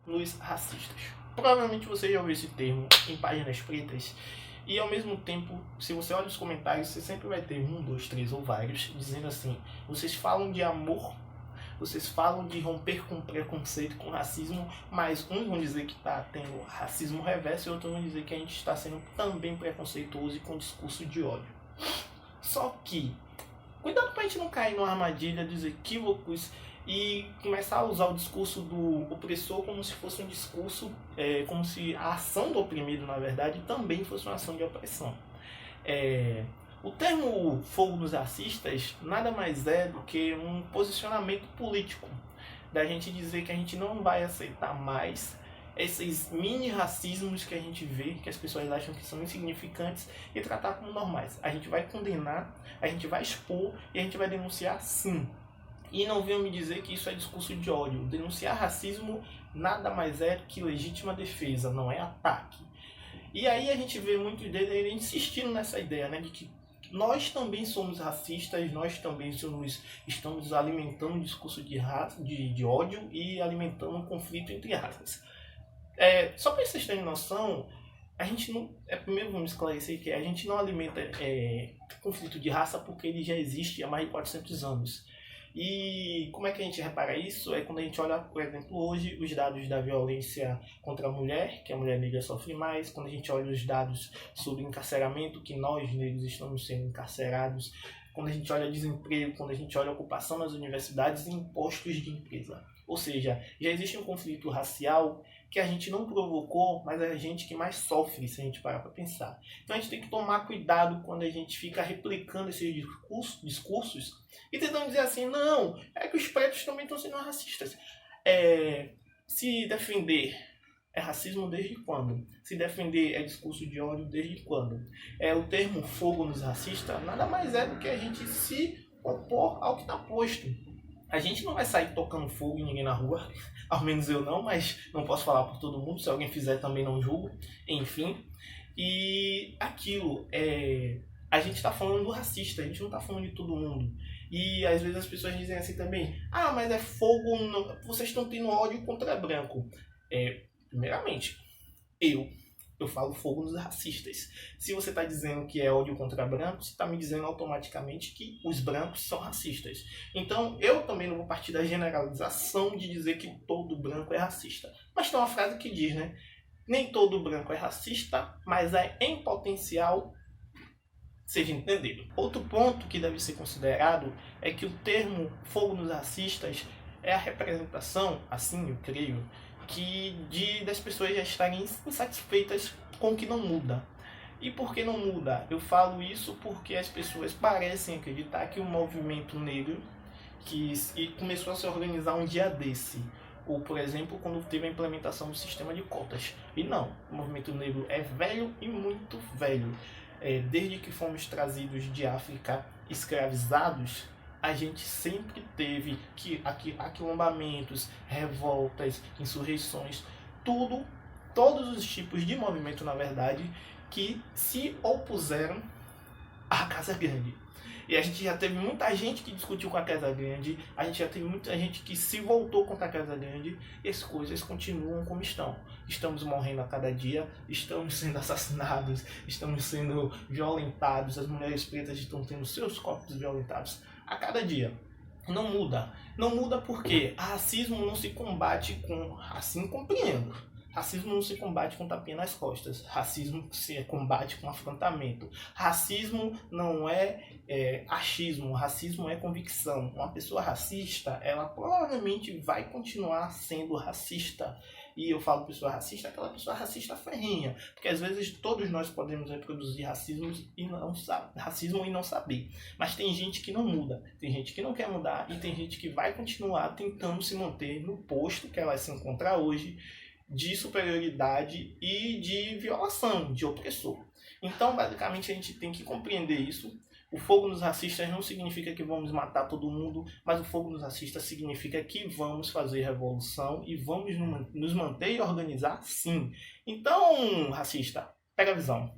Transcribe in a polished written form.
nos racistas. Provavelmente você já ouviu esse termo em páginas pretas. E ao mesmo tempo, se você olha os comentários, você sempre vai ter 1, 2, 3 ou vários dizendo assim: vocês falam de amor, vocês falam de romper com preconceito, com racismo, mas uns vão dizer que está tendo racismo reverso e outros vão dizer que a gente está sendo também preconceituoso e com discurso de ódio. Só que, cuidado para a gente não cair numa armadilha dos equívocos e começar a usar o discurso do opressor como se fosse um discurso, como se a ação do oprimido, na verdade, também fosse uma ação de opressão. O termo fogo nos racistas nada mais é do que um posicionamento político, da gente dizer que a gente não vai aceitar mais esses mini racismos que a gente vê, que as pessoas acham que são insignificantes, e tratar como normais. A gente vai condenar, a gente vai expor e a gente vai denunciar sim. E não venham me dizer que isso é discurso de ódio. Denunciar racismo nada mais é que legítima defesa, não é ataque. E aí a gente vê muito dele insistindo nessa ideia, né, de que nós também somos racistas, nós também estamos alimentando um discurso de ódio e alimentando um conflito entre raças. Só para vocês terem noção, a gente não. Primeiro vamos esclarecer que a gente não alimenta conflito de raça porque ele já existe há mais de 400 anos. E como é que a gente repara isso? É quando a gente olha, por exemplo, hoje os dados da violência contra a mulher, que a mulher negra sofre mais, quando a gente olha os dados sobre encarceramento, que nós negros estamos sendo encarcerados, quando a gente olha desemprego, quando a gente olha ocupação nas universidades e impostos de empresa. Ou seja, já existe um conflito racial que a gente não provocou, mas é a gente que mais sofre, se a gente parar para pensar. Então a gente tem que tomar cuidado quando a gente fica replicando esses discursos e tentando dizer assim: não, é que os pretos também estão sendo racistas. Se defender é racismo desde quando? Se defender é discurso de ódio desde quando? O termo fogo nos racistas nada mais é do que a gente se opor ao que está posto. A gente não vai sair tocando fogo em ninguém na rua, ao menos eu não, mas não posso falar por todo mundo, se alguém fizer também não julgo, enfim. E aquilo, a gente está falando do racista, a gente não está falando de todo mundo. E às vezes as pessoas dizem assim também: ah, mas é fogo, vocês estão tendo ódio contra branco. Primeiramente, eu falo fogo nos racistas. Se você está dizendo que é ódio contra brancos, você está me dizendo automaticamente que os brancos são racistas. Então, eu também não vou partir da generalização de dizer que todo branco é racista. Mas tem uma frase que diz, né? Nem todo branco é racista, mas é em potencial, seja entendido. Outro ponto que deve ser considerado é que o termo fogo nos racistas é a representação, assim eu creio, das pessoas já estarem insatisfeitas com o que não muda. E por que não muda? Eu falo isso porque as pessoas parecem acreditar que o movimento negro começou a se organizar um dia desse. Ou, por exemplo, quando teve a implementação do sistema de cotas. E não, o movimento negro é velho e muito velho. Desde que fomos trazidos de África escravizados, a gente sempre teve aquilombamentos, revoltas, insurreições, todos os tipos de movimento, na verdade, que se opuseram à Casa Grande. E a gente já teve muita gente que discutiu com a Casa Grande, a gente já teve muita gente que se voltou contra a Casa Grande, e as coisas continuam como estão. Estamos morrendo a cada dia, estamos sendo assassinados, estamos sendo violentados, as mulheres pretas estão tendo seus corpos violentados a cada dia. Não muda. Não muda porque racismo não se combate com... Assim compreendo. Racismo não se combate com tapinha nas costas. Racismo se combate com afrontamento. Racismo não é achismo. Racismo é convicção. Uma pessoa racista, ela provavelmente vai continuar sendo racista. E eu falo pessoa racista, aquela pessoa racista ferrenha. Porque às vezes todos nós podemos reproduzir racismo e não saber. Mas tem gente que não muda. Tem gente que não quer mudar. E tem gente que vai continuar tentando se manter no posto que ela se encontra hoje, de superioridade e de violação, de opressor. Então, basicamente, a gente tem que compreender isso. O fogo nos racistas não significa que vamos matar todo mundo, mas o fogo nos racistas significa que vamos fazer revolução e vamos nos manter e organizar sim. Então, racista, pega a visão.